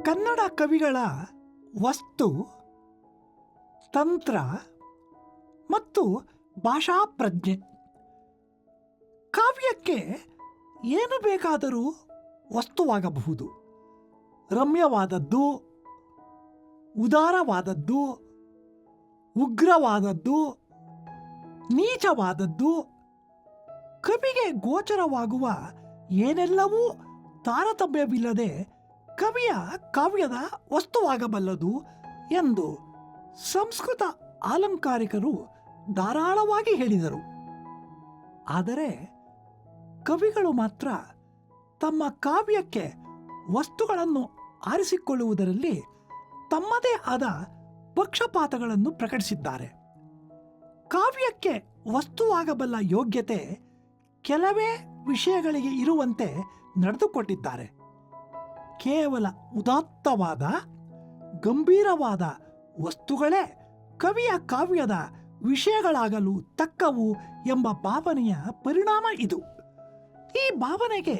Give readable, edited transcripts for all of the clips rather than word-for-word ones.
ಕನ್ನಡ ಕವಿಗಳ ವಸ್ತು, ತಂತ್ರ ಮತ್ತು ಭಾಷಾ ಪ್ರಜ್ಞೆ. ಕಾವ್ಯಕ್ಕೆ ಏನು ಬೇಕಾದರೂ ವಸ್ತುವಾಗಬಹುದು. ರಮ್ಯವಾದದ್ದು, ಉದಾರವಾದದ್ದು, ಉಗ್ರವಾದದ್ದು, ನೀಚವಾದದ್ದು, ಕವಿಗೆ ಗೋಚರವಾಗುವ ಏನೆಲ್ಲವೂ ತಾರತಮ್ಯವಿಲ್ಲದೆ ಕವಿಯ ಕಾವ್ಯದ ವಸ್ತುವಾಗಬಲ್ಲದು ಎಂದು ಸಂಸ್ಕೃತ ಆಲಂಕಾರಿಕರು ಧಾರಾಳವಾಗಿ ಹೇಳಿದರು. ಆದರೆ ಕವಿಗಳು ಮಾತ್ರ ತಮ್ಮ ಕಾವ್ಯಕ್ಕೆ ವಸ್ತುಗಳನ್ನು ಆರಿಸಿಕೊಳ್ಳುವುದರಲ್ಲಿ ತಮ್ಮದೇ ಆದ ಪಕ್ಷಪಾತಗಳನ್ನು ಪ್ರಕಟಿಸಿದ್ದಾರೆ. ಕಾವ್ಯಕ್ಕೆ ವಸ್ತುವಾಗಬಲ್ಲ ಯೋಗ್ಯತೆ ಕೆಲವೇ ವಿಷಯಗಳಿಗೆ ಇರುವಂತೆ ನಡೆದುಕೊಂಡಿದ್ದಾರೆ. ಕೇವಲ ಉದಾತ್ತವಾದ, ಗಂಭೀರವಾದ ವಸ್ತುಗಳೇ ಕವಿಯ ಕಾವ್ಯದ ವಿಷಯಗಳಾಗಲು ತಕ್ಕವು ಎಂಬ ಭಾವನೆಯ ಪರಿಣಾಮ ಇದು. ಈ ಭಾವನೆಗೆ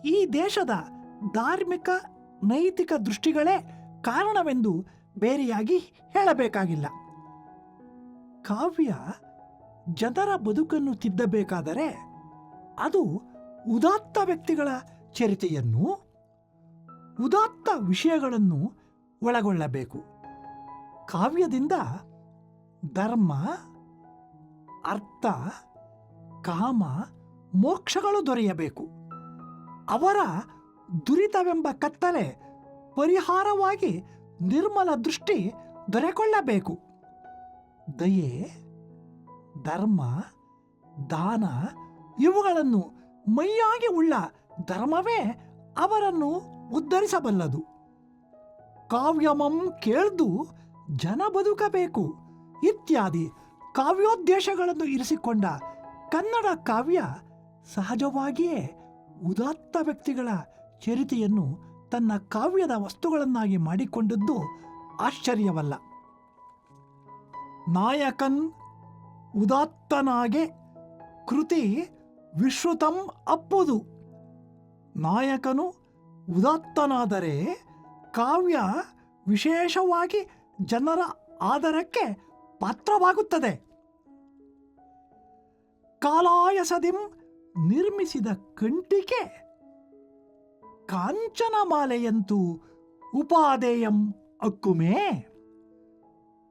ಈ ದೇಶದ ಧಾರ್ಮಿಕ, ನೈತಿಕ ದೃಷ್ಟಿಗಳೇ ಕಾರಣವೆಂದು ಬೇರೆಯಾಗಿ ಹೇಳಬೇಕಾಗಿಲ್ಲ. ಕಾವ್ಯ ಜನರ ಬದುಕನ್ನು ತಿದ್ದಬೇಕಾದರೆ ಅದು ಉದಾತ್ತ ವ್ಯಕ್ತಿಗಳ ಚರಿತೆಯನ್ನು, ಉದಾತ್ತ ವಿಷಯಗಳನ್ನು ಒಳಗೊಳ್ಳಬೇಕು. ಕಾವ್ಯದಿಂದ ಧರ್ಮ, ಅರ್ಥ, ಕಾಮ, ಮೋಕ್ಷಗಳು ದೊರೆಯಬೇಕು. ಅವರ ದುರಿತವೆಂಬ ಕತ್ತಲೆ ಪರಿಹಾರವಾಗಿ ನಿರ್ಮಲ ದೃಷ್ಟಿ ದೊರೆಕೊಳ್ಳಬೇಕು. ದಯೆ, ಧರ್ಮ, ದಾನ ಇವುಗಳನ್ನು ಮೈಯಾಗಿ ಉಳ್ಳ ಧರ್ಮವೇ ಅವರನ್ನು ಉದ್ಧರಿಸಬಲ್ಲದು. ಕಾವ್ಯಮಂ ಕೇಳ್ದು ಜನ ಬದುಕಬೇಕು ಇತ್ಯಾದಿ ಕಾವ್ಯೋದ್ದೇಶಗಳನ್ನು ಇರಿಸಿಕೊಂಡ ಕನ್ನಡ ಕಾವ್ಯ ಸಹಜವಾಗಿಯೇ ಉದಾತ್ತ ವ್ಯಕ್ತಿಗಳ ಚರಿತೆಯನ್ನು ತನ್ನ ಕಾವ್ಯದ ವಸ್ತುಗಳನ್ನಾಗಿ ಮಾಡಿಕೊಂಡದ್ದು ಆಶ್ಚರ್ಯವಲ್ಲ. ನಾಯಕನ್ ಉದಾತ್ತನಾಗೆ ಕೃತಿ ವಿಶ್ರುತಂ ಅಪ್ಪುದು. ನಾಯಕನು ಉದಾತ್ತನಾದರೆ ಕಾವ್ಯ ವಿಶೇಷವಾಗಿ ಜನರ ಆದರಕ್ಕೆ ಪಾತ್ರವಾಗುತ್ತದೆ. ಕಾಲಾಯಸದಿಂ ನಿರ್ಮಿಸಿದ ಕಂಟಿಕೆ ಕಾಂಚನ ಮಾಲೆಯಂತೂ ಉಪಾದೇಯಂ ಅಕ್ಕುಮೇ.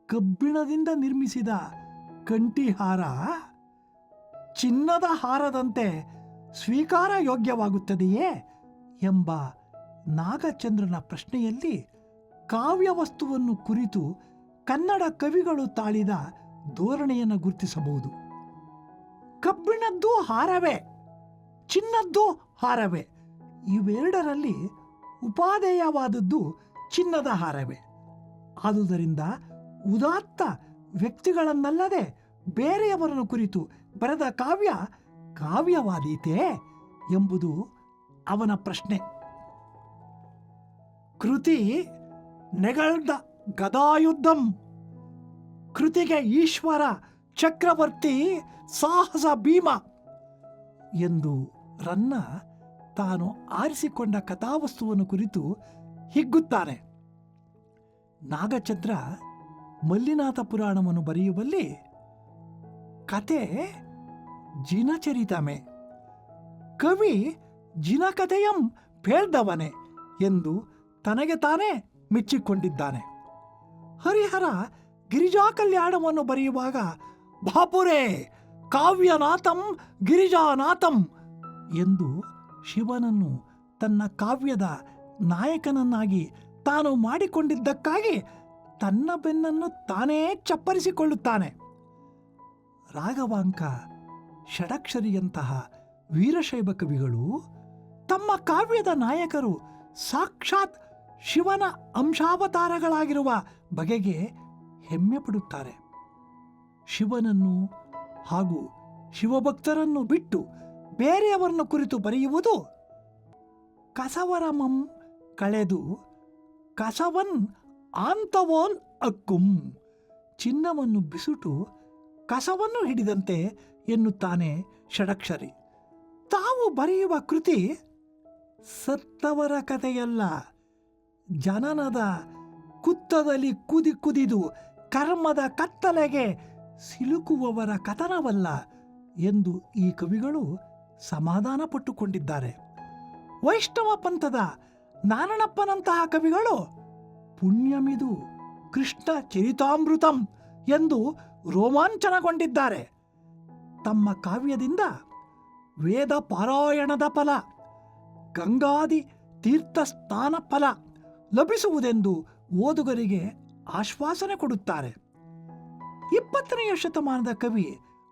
ಕಬ್ಬಿಣದಿಂದ ನಿರ್ಮಿಸಿದ ಕಂಠಿಹಾರ ಚಿನ್ನದ ಹಾರದಂತೆ ಸ್ವೀಕಾರ ಯೋಗ್ಯವಾಗುತ್ತದೆಯೇ ಎಂಬ ನಾಗಚಂದ್ರನ ಪ್ರಶ್ನೆಯಲ್ಲಿ ಕಾವ್ಯವಸ್ತುವನ್ನು ಕುರಿತು ಕನ್ನಡ ಕವಿಗಳು ತಾಳಿದ ಧೋರಣೆಯನ್ನು ಗುರುತಿಸಬಹುದು. ಕಬ್ಬಿಣದ್ದು ಹಾರವೇ, ಚಿನ್ನದ್ದು ಹಾರವೇ. ಇವೆರಡರಲ್ಲಿ ಉಪಾದೇಯವಾದದ್ದು ಚಿನ್ನದ ಹಾರವೇ. ಆದುದರಿಂದ ಉದಾತ್ತ ವ್ಯಕ್ತಿಗಳನ್ನಲ್ಲದೆ ಬೇರೆಯವರನ್ನು ಕುರಿತು ಬರೆದ ಕಾವ್ಯ ಕಾವ್ಯವಾದೀತೆ ಎಂಬುದು ಅವನ ಪ್ರಶ್ನೆ. ಕೃತಿ ನೆಗಳ್ದ ಗದಾಯುದ್ಧಂ. ಕೃತಿಗೆ ಈಶ್ವರ ಚಕ್ರವರ್ತಿ ಸಾಹಸ ಭೀಮ ಎಂದು ರನ್ನ ತಾನು ಆರಿಸಿಕೊಂಡ ಕಥಾವಸ್ತುವನ್ನು ಕುರಿತು ಹಿಗ್ಗುತ್ತಾನೆ. ನಾಗಚಂದ್ರ ಮಲ್ಲಿನಾಥ ಪುರಾಣವನ್ನು ಬರೆಯುವಲ್ಲಿ ಕತೆ ಜಿನಚರಿತಮೆ, ಕವಿ ಜಿನಕಥೆಯಂ ಪೇಳ್ದವನೆ ಎಂದು ತನಗೆ ತಾನೇ ಮೆಚ್ಚಿಕೊಂಡಿದ್ದಾನೆ. ಹರಿಹರ ಗಿರಿಜಾ ಕಲ್ಯಾಣವನ್ನು ಬರೆಯುವಾಗ ಬಾಪುರೇ ಕಾವ್ಯನಾಥಂ ಗಿರಿಜಾನಾಥಂ ಎಂದು ಶಿವನನ್ನು ತನ್ನ ಕಾವ್ಯದ ನಾಯಕನನ್ನಾಗಿ ತಾನು ಮಾಡಿಕೊಂಡಿದ್ದಕ್ಕಾಗಿ ತನ್ನ ಬೆನ್ನನ್ನು ತಾನೇ ಚಪ್ಪರಿಸಿಕೊಳ್ಳುತ್ತಾನೆ. ರಾಘವಾಂಕ, ಷಡಕ್ಷರಿಯಂತಹ ವೀರಶೈವ ಕವಿಗಳು ತಮ್ಮ ಕಾವ್ಯದ ನಾಯಕರು ಸಾಕ್ಷಾತ್ ಶಿವನ ಅಂಶಾವತಾರಗಳಾಗಿರುವ ಬಗೆಗೆ ಹೆಮ್ಮೆ ಪಡುತ್ತಾರೆ. ಶಿವನನ್ನು ಹಾಗೂ ಶಿವಭಕ್ತರನ್ನು ಬಿಟ್ಟು ಬೇರೆಯವರನ್ನು ಕುರಿತು ಬರೆಯುವುದು ಕಸವರಮಂ ಕಳೆದು ಕಸವನ್ ಆಂತವೋನ್ ಅಕ್ಕುಂ. ಚಿನ್ನವನ್ನು ಬಿಸುಟು ಕಸವನ್ನು ಹಿಡಿದಂತೆ ಎನ್ನುತ್ತಾನೆ ಷಡಕ್ಷರಿ. ತಾವು ಬರೆಯುವ ಕೃತಿ ಸತ್ತವರ ಕಥೆಯಲ್ಲ, ಜನನದ ಕುತ್ತದಲ್ಲಿ ಕುದಿದು ಕರ್ಮದ ಕತ್ತಲೆಗೆ ಸಿಲುಕುವವರ ಕಥನವಲ್ಲ ಎಂದು ಈ ಕವಿಗಳು ಸಮಾಧಾನ ಪಟ್ಟುಕೊಂಡಿದ್ದಾರೆ. ವೈಷ್ಣವ ಪಂಥದ ನಾರಣಪ್ಪನಂತಹ ಕವಿಗಳು ಪುಣ್ಯಮಿದು ಕೃಷ್ಣ ಚರಿತಾಮೃತಂ ಎಂದು ರೋಮಾಂಚನಗೊಂಡಿದ್ದಾರೆ. ತಮ್ಮ ಕಾವ್ಯದಿಂದ ವೇದ ಪಾರಾಯಣದ ಫಲ, ಗಂಗಾದಿ ತೀರ್ಥಸ್ಥಾನ ಫಲ ಲಭಿಸುವುದೆಂದು ಓದುಗರಿಗೆ ಆಶ್ವಾಸನೆ ಕೊಡುತ್ತಾರೆ. 20ನೆಯ ಶತಮಾನದ ಕವಿ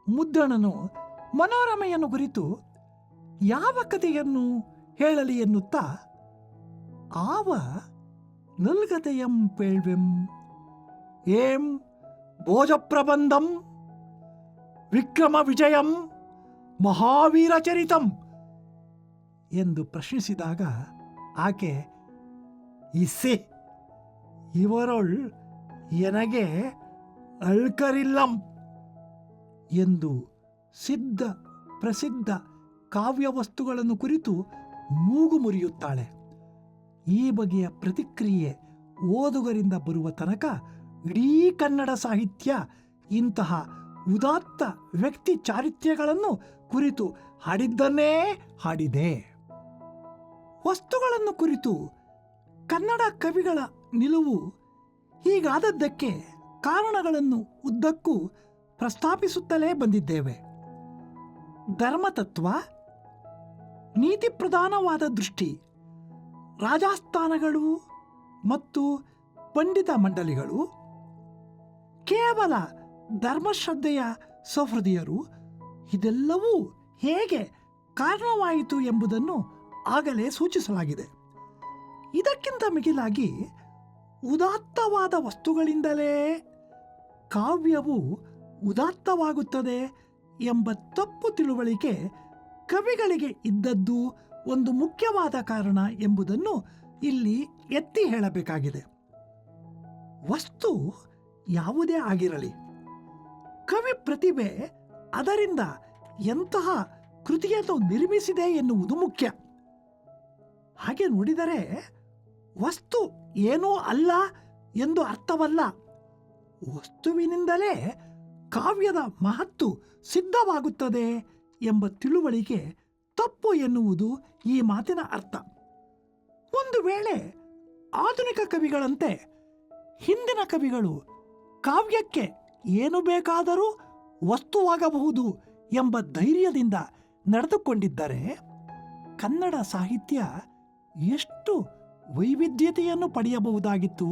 ಮುದ್ದಣನು ಮನೋರಮೆಯನ್ನು ಕುರಿತು ಯಾವ ಕಥೆಯನ್ನು ಹೇಳಲಿ ಎನ್ನುತ್ತಾ ಆವ ನಲ್ಗತೆಯಂ ಪೇಳ್ವೆಂ ಏಂ ಭೋಜಪ್ರಬಂಧಂ ವಿಕ್ರಮ ವಿಜಯಂ ಮಹಾವೀರ ಚರಿತಂ ಎಂದು ಪ್ರಶ್ನಿಸಿದಾಗ ಆಕೆ ಇಸ್ಸೆ ಇವರೊಳ್ ಎನಗೆ ಅಳ್ಕರಿಲ್ಲಂ ಎಂದು ಸಿದ್ಧ ಪ್ರಸಿದ್ಧ ಕಾವ್ಯ ವಸ್ತುಗಳನ್ನು ಕುರಿತು ಮೂಗು ಮುರಿಯುತ್ತಾಳೆ. ಈ ಬಗೆಯ ಪ್ರತಿಕ್ರಿಯೆ ಓದುಗರಿಂದ ಬರುವ ತನಕ ಇಡೀ ಕನ್ನಡ ಸಾಹಿತ್ಯ ಇಂತಹ ಉದಾತ್ತ ವ್ಯಕ್ತಿ ಚಾರಿತ್ರ್ಯಗಳನ್ನು ಕುರಿತು ಹಾಡಿದ್ದನ್ನೇ ಹಾಡಿದೆ. ವಸ್ತುಗಳನ್ನು ಕುರಿತು ಕನ್ನಡ ಕವಿಗಳ ನಿಲುವು ಹೀಗಾದದ್ದಕ್ಕೆ ಕಾರಣಗಳನ್ನು ಉದ್ದಕ್ಕೂ ಪ್ರಸ್ತಾಪಿಸುತ್ತಲೇ ಬಂದಿದ್ದೇವೆ. ಧರ್ಮತತ್ವ, ನೀತಿ ಪ್ರಧಾನವಾದ ದೃಷ್ಟಿ, ರಾಜಾಸ್ಥಾನಗಳು ಮತ್ತು ಪಂಡಿತ ಮಂಡಲಿಗಳು, ಕೇವಲ ಧರ್ಮಶ್ರದ್ಧೆಯ ಸಹೃದಯರು, ಇದೆಲ್ಲವೂ ಹೇಗೆ ಕಾರಣವಾಯಿತು ಎಂಬುದನ್ನು ಆಗಲೇ ಸೂಚಿಸಲಾಗಿದೆ. ಇದಕ್ಕಿಂತ ಮಿಗಿಲಾಗಿ ಉದಾತ್ತವಾದ ವಸ್ತುಗಳಿಂದಲೇ ಕಾವ್ಯವು ಉದಾತ್ತವಾಗುತ್ತದೆ ಎಂಬ ತಪ್ಪು ತಿಳುವಳಿಕೆ ಕವಿಗಳಿಗೆ ಇದ್ದದ್ದು ಒಂದು ಮುಖ್ಯವಾದ ಕಾರಣ ಎಂಬುದನ್ನು ಇಲ್ಲಿ ಎತ್ತಿ ಹೇಳಬೇಕಾಗಿದೆ. ವಸ್ತು ಯಾವುದೇ ಆಗಿರಲಿ, ಕವಿ ಪ್ರತಿಭೆ ಅದರಿಂದ ಎಂತಹ ಕೃತಿಯನ್ನು ನಿರ್ಮಿಸಿದೆ ಎನ್ನುವುದು ಮುಖ್ಯ. ಹಾಗೆ ನೋಡಿದರೆ ವಸ್ತು ಏನೂ ಅಲ್ಲ ಎಂದು ಅರ್ಥವಲ್ಲ. ವಸ್ತುವಿನಿಂದಲೇ ಕಾವ್ಯದ ಮಹತ್ತು ಸಿದ್ಧವಾಗುತ್ತದೆ ಎಂಬ ತಿಳುವಳಿಕೆ ತಪ್ಪು ಎನ್ನುವುದು ಈ ಮಾತಿನ ಅರ್ಥ. ಒಂದು ವೇಳೆ ಆಧುನಿಕ ಕವಿಗಳಂತೆ ಹಿಂದಿನ ಕವಿಗಳು ಕಾವ್ಯಕ್ಕೆ ಏನು ಬೇಕಾದರೂ ವಸ್ತುವಾಗಬಹುದು ಎಂಬ ಧೈರ್ಯದಿಂದ ನಡೆದುಕೊಂಡಿದ್ದರೆ ಕನ್ನಡ ಸಾಹಿತ್ಯ ಎಷ್ಟು ವೈವಿಧ್ಯತೆಯನ್ನು ಪಡೆಯಬಹುದಾಗಿತ್ತು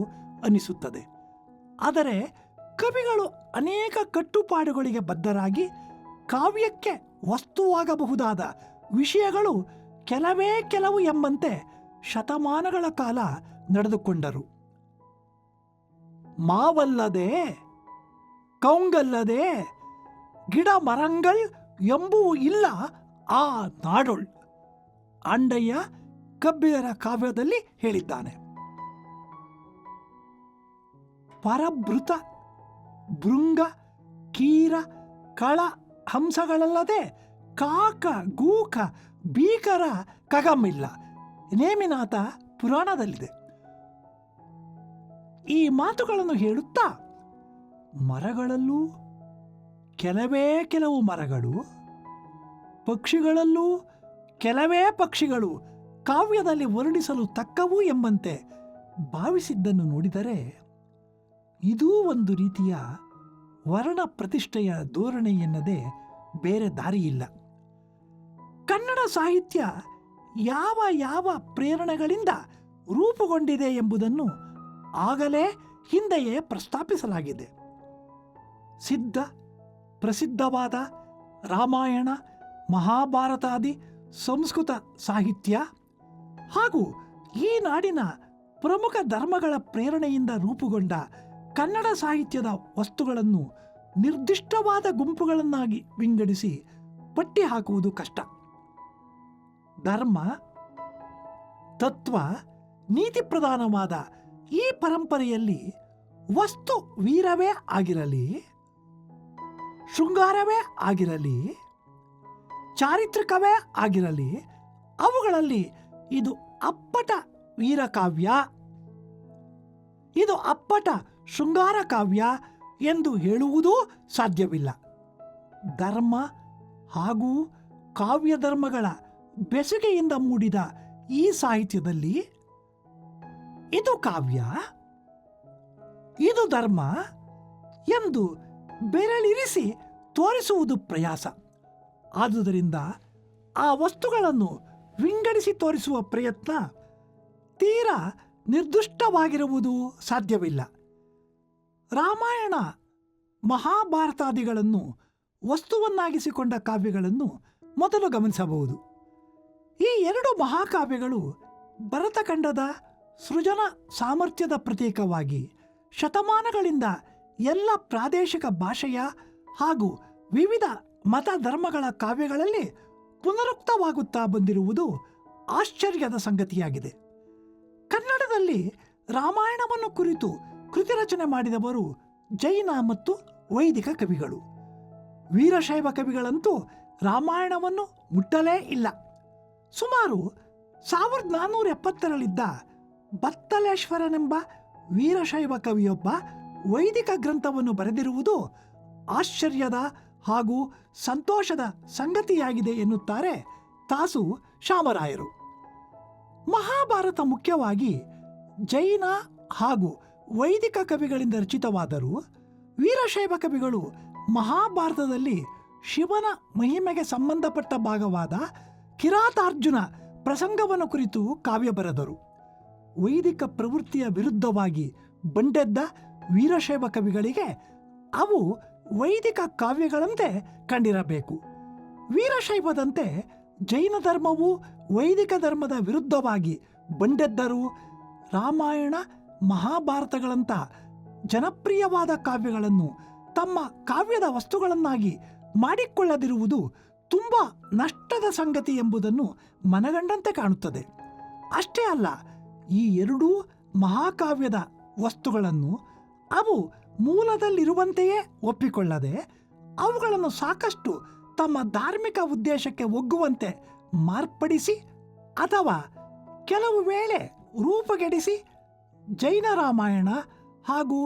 ಅನಿಸುತ್ತದೆ. ಆದರೆ ಕವಿಗಳು ಅನೇಕ ಕಟ್ಟುಪಾಡುಗಳಿಗೆ ಬದ್ಧರಾಗಿ ಕಾವ್ಯಕ್ಕೆ ವಸ್ತುವಾಗಬಹುದಾದ ವಿಷಯಗಳು ಕೆಲವೇ ಕೆಲವು ಎಂಬಂತೆ ಶತಮಾನಗಳ ಕಾಲ ನಡೆದುಕೊಂಡರು. ಮಾವಲ್ಲದೆ ಕೌಂಗಲ್ಲದೆ ಗಿಡ ಮರಂಗಳ್ ಎಂಬುವು ಇಲ್ಲ ಆ ನಾಡೊಳ್ ಅಂಡಯ್ಯ ಕಬ್ಬಿಯರ ಕಾವ್ಯದಲ್ಲಿ ಹೇಳಿದ್ದಾನೆ. ಪರಭೃತ ಭೃಂಗ ಕೀರ ಕಳ ಹಂಸಗಳಲ್ಲದೆ ಕಾಕ ಗೂಕ ಭೀಕರ ಕಗಮಿಲ್ಲ ನೇಮಿನಾಥ ಪುರಾಣದಲ್ಲಿದೆ. ಈ ಮಾತುಗಳನ್ನು ಹೇಳುತ್ತಾ ಮರಗಳಲ್ಲೂ ಕೆಲವೇ ಕೆಲವು ಮರಗಳು, ಪಕ್ಷಿಗಳಲ್ಲೂ ಕೆಲವೇ ಪಕ್ಷಿಗಳು ಕಾವ್ಯದಲ್ಲಿ ವರ್ಣಿಸಲು ತಕ್ಕವು ಎಂಬಂತೆ ಭಾವಿಸಿದ್ದನ್ನು ನೋಡಿದರೆ ಇದೂ ಒಂದು ರೀತಿಯ ವರ್ಣ ಪ್ರತಿಷ್ಠೆಯ ಧೋರಣೆ ಎನ್ನದೆ ಬೇರೆ ದಾರಿಯಿಲ್ಲ. ಕನ್ನಡ ಸಾಹಿತ್ಯ ಯಾವ ಯಾವ ಪ್ರೇರಣೆಗಳಿಂದ ರೂಪುಗೊಂಡಿದೆ ಎಂಬುದನ್ನು ಆಗಲೇ ಹಿಂದೆಯೇ ಪ್ರಸ್ತಾಪಿಸಲಾಗಿದೆ. ಸಿದ್ಧ ಪ್ರಸಿದ್ಧವಾದ ರಾಮಾಯಣ, ಮಹಾಭಾರತಾದಿ ಸಂಸ್ಕೃತ ಸಾಹಿತ್ಯ ಹಾಗೂ ಈ ನಾಡಿನ ಪ್ರಮುಖ ಧರ್ಮಗಳ ಪ್ರೇರಣೆಯಿಂದ ರೂಪುಗೊಂಡ ಕನ್ನಡ ಸಾಹಿತ್ಯದ ವಸ್ತುಗಳನ್ನು ನಿರ್ದಿಷ್ಟವಾದ ಗುಂಪುಗಳನ್ನಾಗಿ ವಿಂಗಡಿಸಿ ಪಟ್ಟಿ ಹಾಕುವುದು ಕಷ್ಟ. ಧರ್ಮ, ತತ್ವ, ನೀತಿ ಪ್ರಧಾನವಾದ ಈ ಪರಂಪರೆಯಲ್ಲಿ ವಸ್ತು ವೀರವೇ ಆಗಿರಲಿ, ಶೃಂಗಾರವೇ ಆಗಿರಲಿ, ಚಾರಿತ್ರಿಕವೇ ಆಗಿರಲಿ, ಅವುಗಳಲ್ಲಿ ಇದು ಅಪ್ಪಟ ವೀರಕಾವ್ಯ ಇದು ಅಪ್ಪಟ ಶೃಂಗಾರ ಕಾವ್ಯ ಎಂದು ಹೇಳುವುದೂ ಸಾಧ್ಯವಿಲ್ಲ. ಧರ್ಮ ಹಾಗೂ ಕಾವ್ಯ ಧರ್ಮಗಳ ಬೆಸುಗೆಯಿಂದ ಮೂಡಿದ ಈ ಸಾಹಿತ್ಯದಲ್ಲಿ ಇದು ಕಾವ್ಯ, ಇದು ಧರ್ಮ ಎಂದು ಬೆರಳಿರಿಸಿ ತೋರಿಸುವುದು ಪ್ರಯಾಸ. ಆದುದರಿಂದ ಆ ವಸ್ತುಗಳನ್ನು ವಿಂಗಡಿಸಿ ತೋರಿಸುವ ಪ್ರಯತ್ನ ತೀರಾ ನಿರ್ದುಷ್ಟವಾಗಿರುವುದು ಸಾಧ್ಯವಿಲ್ಲ. ರಾಮಾಯಣ ಮಹಾಭಾರತಾದಿಗಳನ್ನು ವಸ್ತುವನ್ನಾಗಿಸಿಕೊಂಡ ಕಾವ್ಯಗಳನ್ನು ಮೊದಲು ಗಮನಿಸಬಹುದು. ಈ ಎರಡು ಮಹಾಕಾವ್ಯಗಳು ಭರತಖಂಡದ ಸೃಜನ ಸಾಮರ್ಥ್ಯದ ಪ್ರತೀಕವಾಗಿ ಶತಮಾನಗಳಿಂದ ಎಲ್ಲ ಪ್ರಾದೇಶಿಕ ಭಾಷೆಯ ಹಾಗೂ ವಿವಿಧ ಮತ ಧರ್ಮಗಳ ಕಾವ್ಯಗಳಲ್ಲಿ ಪುನರುಕ್ತವಾಗುತ್ತಾ ಬಂದಿರುವುದು ಆಶ್ಚರ್ಯದ ಸಂಗತಿಯಾಗಿದೆ. ಕನ್ನಡದಲ್ಲಿ ರಾಮಾಯಣವನ್ನು ಕುರಿತು ಕೃತಿ ರಚನೆ ಮಾಡಿದವರು ಜೈನ ಮತ್ತು ವೈದಿಕ ಕವಿಗಳು. ವೀರಶೈವ ಕವಿಗಳಂತೂ ರಾಮಾಯಣವನ್ನು ಮುಟ್ಟಲೇ ಇಲ್ಲ. ಸುಮಾರು 1470ರಲ್ಲಿದ್ದ ಬತ್ತಲೇಶ್ವರನೆಂಬ ವೀರಶೈವ ಕವಿಯೊಬ್ಬ ವೈದಿಕ ಗ್ರಂಥವನ್ನು ಬರೆದಿರುವುದು ಆಶ್ಚರ್ಯದ ಹಾಗೂ ಸಂತೋಷದ ಸಂಗತಿಯಾಗಿದೆ ಎನ್ನುತ್ತಾರೆ ತಾಸು ಶಾಮರಾಯರು. ಮಹಾಭಾರತ ಮುಖ್ಯವಾಗಿ ಜೈನ ಹಾಗೂ ವೈದಿಕ ಕವಿಗಳಿಂದ ರಚಿತವಾದರೂ ವೀರಶೈವ ಕವಿಗಳು ಮಹಾಭಾರತದಲ್ಲಿ ಶಿವನ ಮಹಿಮೆಗೆ ಸಂಬಂಧಪಟ್ಟ ಭಾಗವಾದ ಕಿರಾತಾರ್ಜುನ ಪ್ರಸಂಗವನ್ನು ಕುರಿತು ಕಾವ್ಯ ಬರೆದರು. ವೈದಿಕ ಪ್ರವೃತ್ತಿಯ ವಿರುದ್ಧವಾಗಿ ಬಂಡೆದ್ದ ವೀರಶೈವ ಕವಿಗಳಿಗೆ ಅವು ವೈದಿಕ ಕಾವ್ಯಗಳಂತೆ ಕಂಡಿರಬೇಕು. ವೀರಶೈವದಂತೆ ಜೈನ ಧರ್ಮವು ವೈದಿಕ ಧರ್ಮದ ವಿರುದ್ಧವಾಗಿ ಬಂಡೆದ್ದರೂ ರಾಮಾಯಣ ಮಹಾಭಾರತಗಳಂಥ ಜನಪ್ರಿಯವಾದ ಕಾವ್ಯಗಳನ್ನು ತಮ್ಮ ಕಾವ್ಯದ ವಸ್ತುಗಳನ್ನಾಗಿ ಮಾಡಿಕೊಳ್ಳದಿರುವುದು ತುಂಬ ನಷ್ಟದ ಸಂಗತಿ ಎಂಬುದನ್ನು ಮನಗಂಡಂತೆ ಕಾಣುತ್ತದೆ. ಅಷ್ಟೇ ಅಲ್ಲ, ಈ ಎರಡೂ ಮಹಾಕಾವ್ಯದ ವಸ್ತುಗಳನ್ನು ಅವು ಮೂಲದಲ್ಲಿರುವಂತೆಯೇ ಒಪ್ಪಿಕೊಳ್ಳದೆ ಅವುಗಳನ್ನು ಸಾಕಷ್ಟು ತಮ್ಮ ಧಾರ್ಮಿಕ ಉದ್ದೇಶಕ್ಕೆ ಒಗ್ಗುವಂತೆ ಮಾರ್ಪಡಿಸಿ ಅಥವಾ ಕೆಲವು ವೇಳೆ ರೂಪುಗೆಡಿಸಿ ಜೈನ ರಾಮಾಯಣ ಹಾಗೂ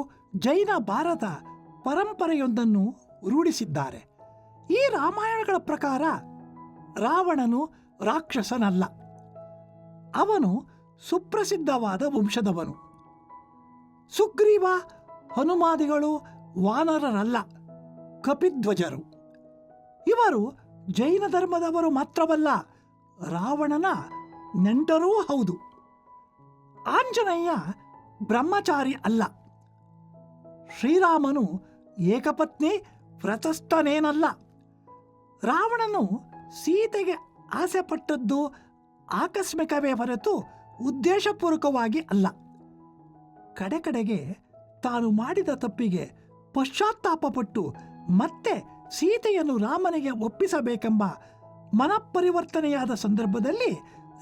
ಜೈನ ಭಾರತ ಪರಂಪರೆಯೊಂದನ್ನು ರೂಢಿಸಿದ್ದಾರೆ. ಈ ರಾಮಾಯಣಗಳ ಪ್ರಕಾರ ರಾವಣನು ರಾಕ್ಷಸನಲ್ಲ, ಅವನು ಸುಪ್ರಸಿದ್ಧವಾದ ವಂಶದವನು. ಸುಗ್ರೀವ ಹನುಮಾದಿಗಳು ವಾನರರಲ್ಲ, ಕಪಿಧ್ವಜರು. ಇವರು ಜೈನ ಧರ್ಮದವರು ಮಾತ್ರವಲ್ಲ, ರಾವಣನ ನೆಂಟರೂ ಹೌದು. ಆಂಜನೇಯ ಬ್ರಹ್ಮಚಾರಿ ಅಲ್ಲ, ಶ್ರೀರಾಮನು ಏಕಪತ್ನಿ ವ್ರತಸ್ಥನೇನಲ್ಲ. ರಾವಣನು ಸೀತೆಗೆ ಆಸೆ ಪಟ್ಟದ್ದು ಆಕಸ್ಮಿಕವೇ ಹೊರತು ಉದ್ದೇಶಪೂರ್ವಕವಾಗಿ ಅಲ್ಲ. ಕಡೆಗೆ ತಾನು ಮಾಡಿದ ತಪ್ಪಿಗೆ ಪಶ್ಚಾತ್ತಾಪಪಟ್ಟು ಮತ್ತೆ ಸೀತೆಯನ್ನು ರಾಮನಿಗೆ ಒಪ್ಪಿಸಬೇಕೆಂಬ ಮನಪರಿವರ್ತನೆಯಾದ ಸಂದರ್ಭದಲ್ಲಿ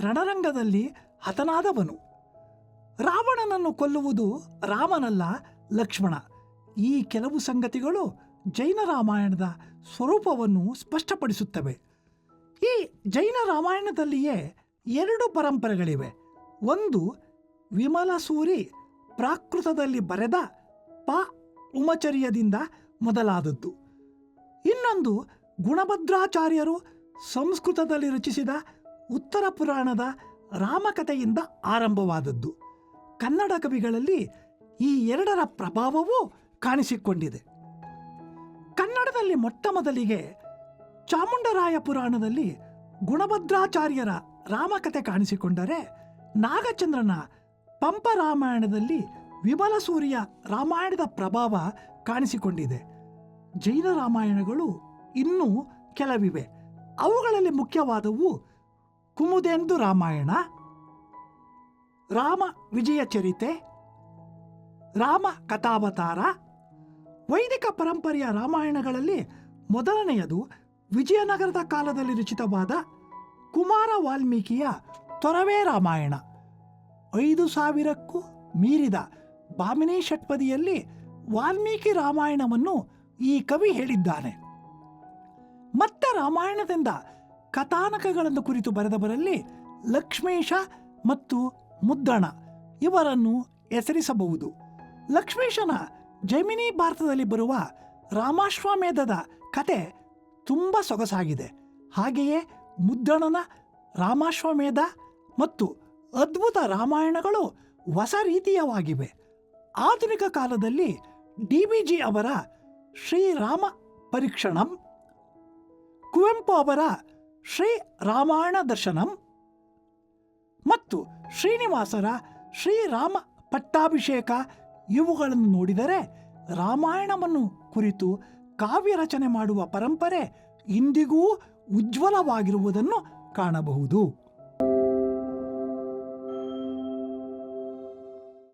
ರಣರಂಗದಲ್ಲಿ ಹತನಾದವನು. ರಾವಣನನ್ನು ಕೊಲ್ಲುವುದು ರಾಮನಲ್ಲ, ಲಕ್ಷ್ಮಣ. ಈ ಕೆಲವು ಸಂಗತಿಗಳು ಜೈನ ರಾಮಾಯಣದ ಸ್ವರೂಪವನ್ನು ಸ್ಪಷ್ಟಪಡಿಸುತ್ತವೆ. ಈ ಜೈನ ರಾಮಾಯಣದಲ್ಲಿಯೇ ಎರಡು ಪರಂಪರೆಗಳಿವೆ. ಒಂದು ವಿಮಲಸೂರಿ ಪ್ರಾಕೃತದಲ್ಲಿ ಬರೆದ ಪ ಉಮಚರ್ಯದಿಂದ ಮೊದಲಾದದ್ದು. ಇನ್ನೊಂದು ಗುಣಭದ್ರಾಚಾರ್ಯರು ಸಂಸ್ಕೃತದಲ್ಲಿ ರಚಿಸಿದ ಉತ್ತರ ಪುರಾಣದ ರಾಮಕಥೆಯಿಂದ ಆರಂಭವಾದದ್ದು. ಕನ್ನಡ ಕವಿಗಳಲ್ಲಿ ಈ ಎರಡರ ಪ್ರಭಾವವೂ ಕಾಣಿಸಿಕೊಂಡಿದೆ. ಕನ್ನಡದಲ್ಲಿ ಮೊಟ್ಟ ಮೊದಲಿಗೆ ಚಾಮುಂಡರಾಯ ಪುರಾಣದಲ್ಲಿ ಗುಣಭದ್ರಾಚಾರ್ಯರ ರಾಮಕಥೆ ಕಾಣಿಸಿಕೊಂಡರೆ, ನಾಗಚಂದ್ರನ ಪಂಪ ರಾಮಾಯಣದಲ್ಲಿ ವಿಮಲಸೂರಿಯ ರಾಮಾಯಣದ ಪ್ರಭಾವ ಕಾಣಿಸಿಕೊಂಡಿದೆ. ಜೈನ ರಾಮಾಯಣಗಳು ಇನ್ನೂ ಕೆಲವಿವೆ. ಅವುಗಳಲ್ಲಿ ಮುಖ್ಯವಾದವು ಕುಮುದೇಂದು ರಾಮಾಯಣ, ರಾಮ ವಿಜಯ ಚರಿತೆ, ರಾಮ ಕಥಾವತಾರ. ವೈದಿಕ ಪರಂಪರೆಯ ರಾಮಾಯಣಗಳಲ್ಲಿ ಮೊದಲನೆಯದು ವಿಜಯನಗರದ ಕಾಲದಲ್ಲಿ ರಚಿತವಾದ ಕುಮಾರ ವಾಲ್ಮೀಕಿಯ ತೊರವೆ ರಾಮಾಯಣ. 5000ಕ್ಕೂ ಮೀರಿದ ಭಾಮಿನಿ ಷಟ್ಪದಿಯಲ್ಲಿ ವಾಲ್ಮೀಕಿ ರಾಮಾಯಣವನ್ನು ಈ ಕವಿ ಹೇಳಿದ್ದಾನೆ. ಮತ್ತೆ ರಾಮಾಯಣದಿಂದ ಕಥಾನಕಗಳನ್ನು ಕುರಿತು ಬರೆದವರಲ್ಲಿ ಲಕ್ಷ್ಮೀಶ ಮತ್ತು ಮುದ್ದಣ ಇವರನ್ನು ಹೆಸರಿಸಬಹುದು. ಲಕ್ಷ್ಮೀಶನ ಜೈಮಿನಿ ಭಾರತದಲ್ಲಿ ಬರುವ ರಾಮಾಶ್ವಮೇಧದ ಕತೆ ತುಂಬ ಸೊಗಸಾಗಿದೆ. ಹಾಗೆಯೇ ಮುದ್ದಣನ ರಾಮಾಶ್ವಮೇಧ ಮತ್ತು ಅದ್ಭುತ ರಾಮಾಯಣಗಳು ಹೊಸ ರೀತಿಯವಾಗಿವೆ. ಆಧುನಿಕ ಕಾಲದಲ್ಲಿ DBG ಅವರ ಶ್ರೀರಾಮ ಪರೀಕ್ಷಣಂ, ಕುವೆಂಪು ಅವರ ಶ್ರೀ ರಾಮಾಯಣ ದರ್ಶನಂ ಮತ್ತು ಶ್ರೀನಿವಾಸರ ಶ್ರೀರಾಮ ಪಟ್ಟಾಭಿಷೇಕ ಇವುಗಳನ್ನು ನೋಡಿದರೆ ರಾಮಾಯಣವನ್ನು ಕುರಿತು ಕಾವ್ಯ ರಚನೆ ಮಾಡುವ ಪರಂಪರೆ ಇಂದಿಗೂ ಉಜ್ವಲವಾಗಿರುವುದನ್ನು ಕಾಣಬಹುದು.